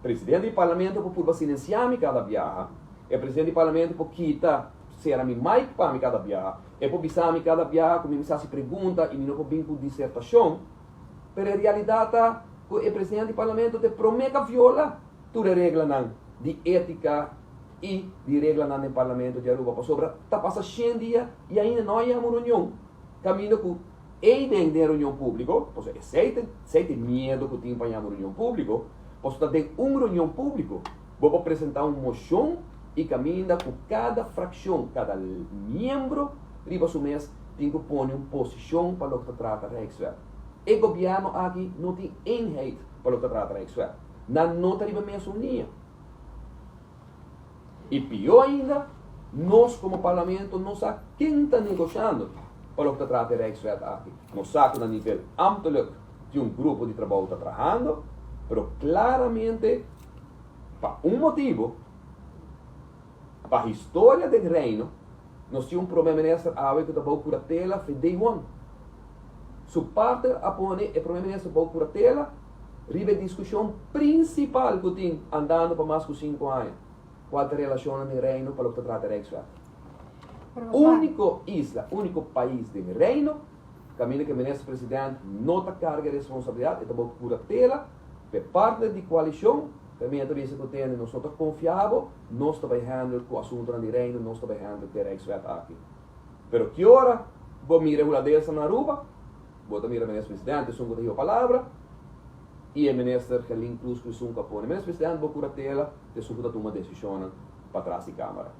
presidente do parlamento por silenciar-me cada viagem, o presidente do parlamento por quitar ser a mim mic para cada viagem, e por bisar-me cada viagem, como me se pergunta e não vir com dissertação, mas a realidade é que o presidente do parlamento te promete viola toda a regra de ética e de regra no parlamento de Aruba. Sobre está passando 100 dias e ainda não há uma reunião. Caminho com dentro da reunião pública, porque se tem medo que tem para uma reunião pública, porque tem uma reunião pública, vou apresentar uma moção e caminha com cada fração, cada membro, riba do mês, tem que pôr uma posição para o que trata de Rijkswet. O governo aqui não tem eenheid para o que trata de Rijkswet. Não nota riba mesmo unia. E pior ainda, nós como parlamento não sabemos quem está negociando para o que trata de Rijkswet aqui. Nós sabemos que a nível ambtelijk de um grupo de trabalho está trabalhando, mas claramente, para um motivo, para a história do reino, nós tínhamos um primeiro-ministro que estava por a tela de day one. Sua parte apone o primeiro-ministro estava por a tela, ribe a discussão principal que tem andando para mais de 5 anos. Qual é a relação no reino para o que trata de Rijkswet? Único isla, único país do reino, caminho que o ministro-presidente não está carga de responsabilidade, estava por a tela, por parte da coalição, também a entrevista que tem, nós estamos confiáveis, nós estamos handling com o assunto do reino, nós estamos handling com o Rijkswet aqui. Mas que hora, vou me regular dessa na Aruba, vou também o ministro-presidente, só que a palavra, e o ministro que incluso que o ministro-presidente vou por a tela, de só que tomar decisão para trás da Câmara.